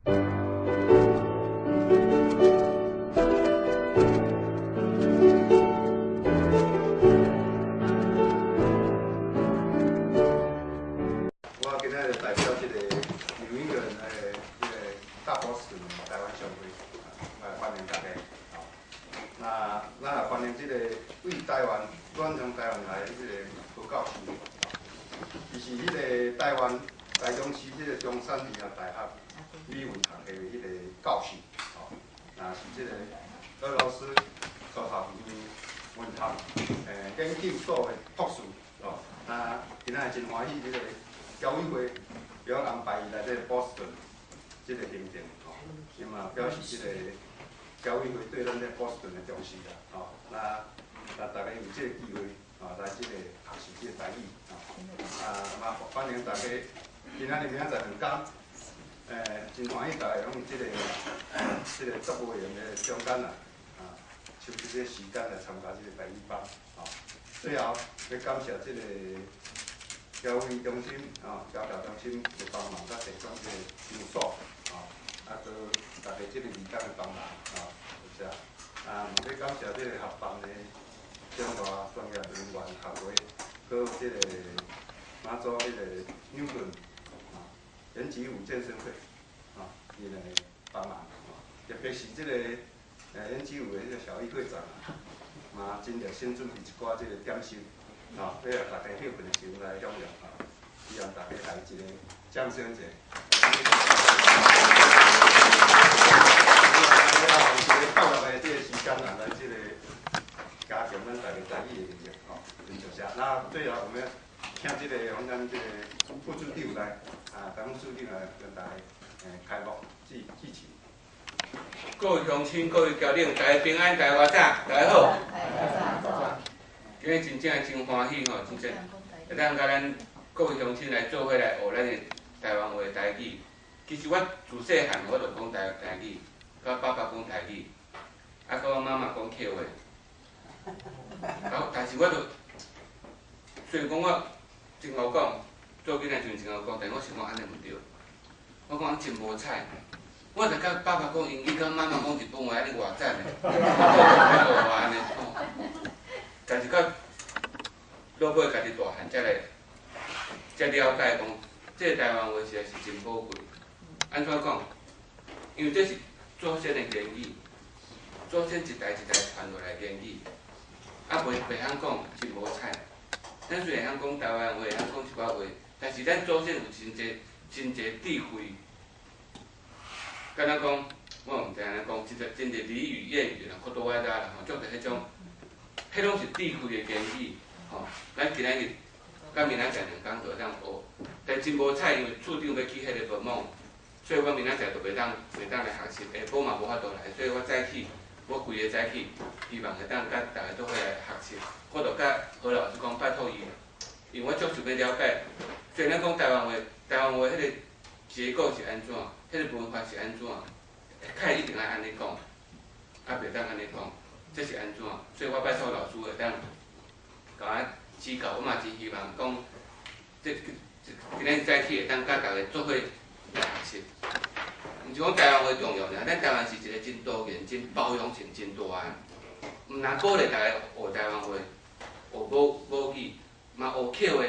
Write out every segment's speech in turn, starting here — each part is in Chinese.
我今仔就代表这个纽英格兰的这个大波士顿台湾商会来欢迎大家。那咱也欢迎这个为台湾远从台湾来的这个何教授，伊是迄个台湾台中市这个中山医学大学语文学系的迄个教授，那是这个俄罗斯科学院文学研究所的博士，那今仔真欢喜这个。侨委会要安排伊来这个波士顿这个行程，咁嘛表示这个侨委会对咱这波士顿的重视啦，那大家有这个机会来这个学习这个台语，嘛欢迎大家今仔日明仔载2天，真欢喜大家用这个职务员的中间啦，抽出这个时间来参加这个台语班，最后要感谢这个。侨委中心侨侨中心的帮忙，甲提供这个住所，搁大家这个义工的帮忙，谢谢。嘛要感谢这个合办的中华专业人员协会，搁这个马祖这个牛顿延吉舞健身会，伊来帮忙，特别是这个延吉舞的这个小易会长嘛真着先准备一寡这个点心。要让大家兴奋的时候来享用，希望大家来一个掌声者。这个快乐的这个时间来这个加强咱大家在意的能力，很谢谢。那最后我们请这个我们这个副处长来，当处长来跟大家开幕致辞。各位乡亲、各位侨领，大家平安，大家晚上，大家好。今日真正真欢喜吼，真正会当甲咱各位乡亲来做伙来学咱的台湾话台语。其实我自细汉我就讲台语，甲爸爸讲台语，甲我妈妈讲客话。但是我就虽然讲我真好讲，做囡仔阵真好讲，但我想讲安尼毋对。我讲真无彩，我着甲爸爸讲英语，甲妈妈讲日本话，安尼偌赞嘞，我安尼。但是到落尾家己大汉才了解讲，这个台湾话实在是真宝贵。安怎讲？因为这是祖先的言语，祖先一代一代传落来言语，袂晓讲真无彩。咱虽然晓讲台湾话，晓讲一寡话，但是咱祖先有真侪智慧。敢若讲，我毋知安尼讲，真侪俚语谚语啦，古多歪啦，足侪迄种。迄拢是智慧的言语，咱今仔日甲明仔载2天就会当学，但真无彩，因为处长要去迄个文盲，所以我明仔载就袂当来学习，下晡嘛无法度来，所以我早起，我规个早起，希望会当甲大家做伙来学习。我就甲何老师讲拜托伊，因为我足想要了解，虽然讲台湾话迄个结构是安怎，迄个文法是安怎，较一定爱安尼讲，袂当安尼讲。这是安怎？所以我拜托老师会当甲我指教，我嘛真希望讲，今日早起会当甲大家做伙来学习。毋是讲台湾话重要尔，咱台湾是一个真多元、真包容性真大个，毋但鼓励大家学台湾话、学母语，嘛学客话、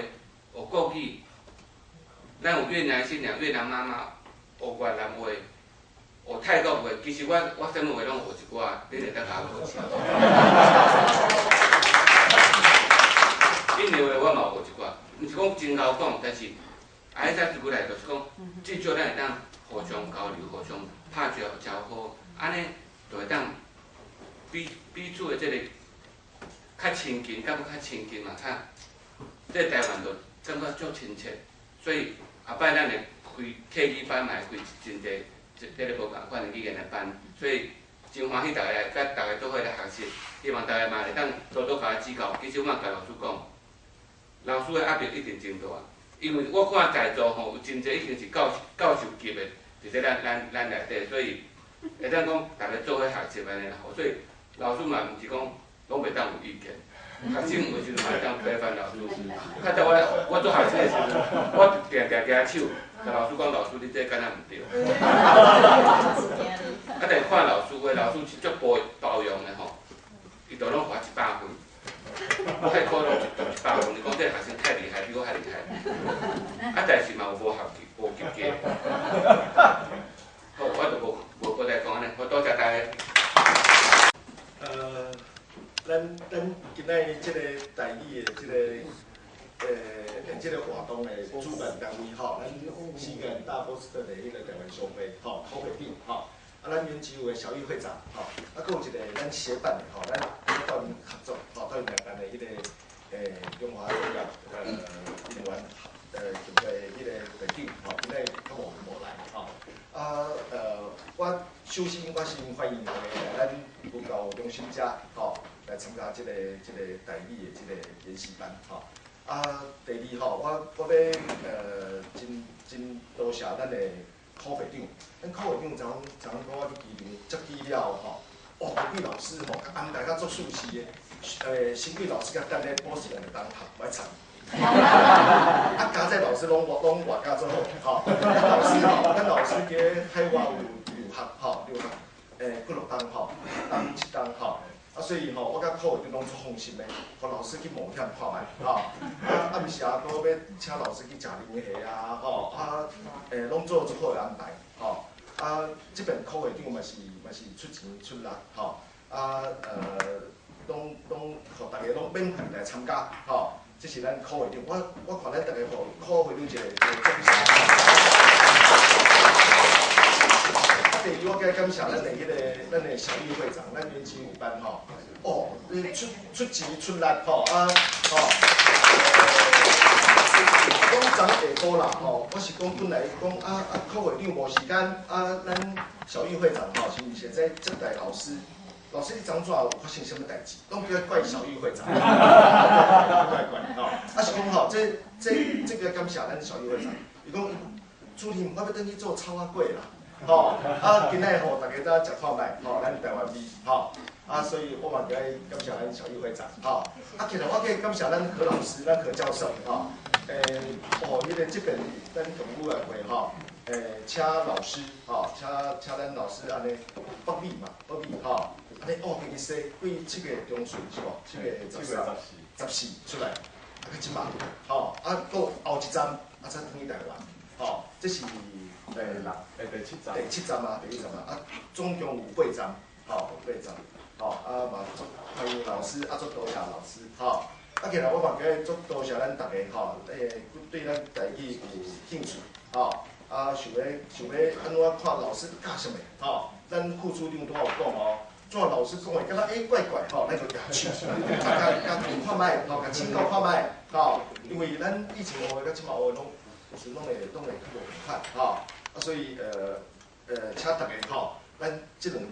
学国语。咱有越南新娘、越南妈妈学越南话。学泰国话，其实我啥物话拢学一寡，恁会当甲我考试。印尼话我嘛学一寡，毋是讲真好讲，但是爱使一句来就是讲，至少咱会当互相交流、互相拍招呼，安尼就会当彼此的这个较亲近，较亲近嘛，这台湾就感觉足亲切，所以后摆咱会开客语班，嘛会开真侪。这个无共款的语言的班，所以真欢喜大家来甲大家做伙来学习，希望大家嘛会当多多甲我指教。其实我嘛甲老师讲，老师的压力一定真大，因为我看在座吼有真侪已经是教授级的，伫咧咱内底，所以会当讲大家做伙学习安尼啦。所以老师嘛毋是讲拢袂当有意见，学生有时阵嘛会当推翻老师。较早我做学生的时阵，我定举手。甲老师讲，老师你这敢若毋对。即个台语的即个活动的主办单位吼，咱西港大波士顿的迄个台湾商会吼，口会长吼，咱原只有的小玉会长吼，佫有一个咱协办的吼，咱到因合作吼，到因来办的迄个中华农业林园协会迄个会长吼，今日较无来吼。我首先我先欢迎大家来咱文教中心遮吼，来参加即个台语的即个研习班吼。第二吼，我要真多谢咱的科会长，咱科会长昨昏我去机场接机了吼，新贵老师吼，安排甲足舒适的，新贵老师甲等咧波士顿的当学来参。家这老师拢外加做好，吼，咱老师伫海外有留学吼，留学几落档吼，一档吼，所以吼，我甲科会长拢足放心的，互老师去冒险看卖吼，暗时啊，搁要请老师去食零下啊，吼，拢做足好的安排吼，这边科会长嘛是出钱出力吼，拢互大家拢免费来参加吼。这是咱科会长，我看咱大家互科会长一个掌声。第二，我该感谢咱的小玉会长，咱原职有班吼，你出钱出力吼，讲昨下晡啦吼，我是讲本来讲科会长无时间，咱小玉会长吼是现在接待老师。老师，你昨早有发生什么代志？拢不要怪小玉会长，怪吼。是讲吼，这个感谢咱小玉会长。伊讲主任，我要等去做草仔粿啦，吼。今日吼大家早食看卖，吼，咱台湾味，吼。所以我嘛该感谢咱小玉会长，吼。其实我该感谢咱何老师、咱何教授，吼。迄个这边咱动物的会吼。请老师，吼，请咱老师安尼北美嘛，北美吼。安尼其实对7月中旬是无？7月14出来，即嘛，吼，搁后一站，才转去台湾，吼，这是第7站啊，第1站啊，总共有8站，吼，8站，吼，嘛欢迎老师，足多谢老师，吼，其实我嘛该足多谢咱大家，吼，对咱台语有兴趣，吼，想要安怎看老师教什么，吼，咱副处长拄有讲哦。怎老师讲的，敢若怪怪吼，咱就举手，甲看卖，吼，甲请教看卖，吼，因为咱以前学的甲即马学的拢是拢会较无共款，吼，所以请大家吼，咱即2天的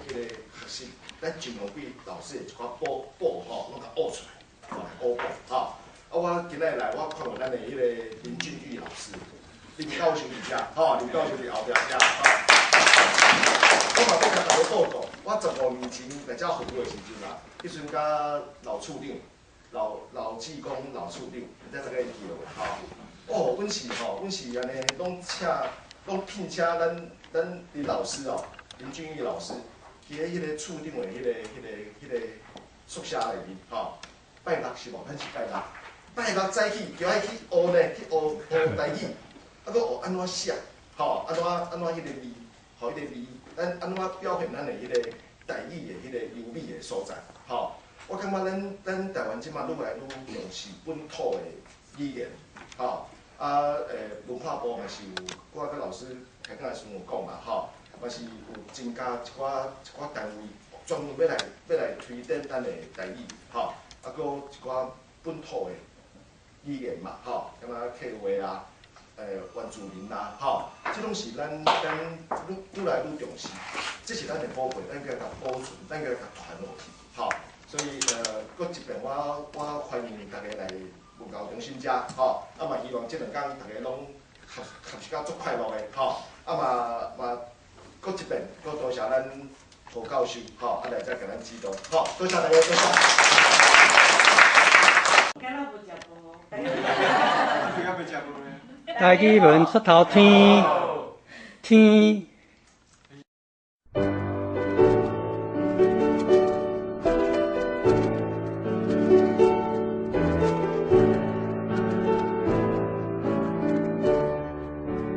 迄个学习，咱尽量比老师的一寡报吼，拢甲学出来，吼来学报，吼。我今日来，我看到咱的迄个林俊玉老师，林教授伫遮，吼，林教授伫后壁遮，吼。我嘛要甲大家报告，我15年前来遮服务的时阵啊，迄阵甲老处长、老技工、老处长，唔知大家会记落吼。阮是安尼，拢聘请咱林老师哦，林俊玉老师，伫咧迄个处长的迄个宿舍内面吼。拜六是无？咱是拜六早起就爱去学呢，去学台语，搁学安怎写，吼，安怎迄个字。互迄个字，咱安怎表现咱的迄个台语的迄个优美的所在？吼，我感觉咱台湾即马愈来愈重视本土的语言，吼，文化部嘛是有，我甲老师开讲的时阵有讲嘛，吼，嘛是有增加一寡单位专门要来推展咱的台语，吼，搁一寡本土的语言嘛，吼，敢若客话啊。原住民啦，吼，这拢是咱愈来愈重视，这是咱的宝贝，咱应该甲保存，咱应该甲传落去，吼。所以搁一遍我欢迎大家来文教中心遮，吼，嘛希望这2天大家拢学习甲足快乐的，吼，嘛搁一遍，搁多谢咱何教授，吼，来再甲咱指导，好，多谢大家，多谢。台语文出头天，天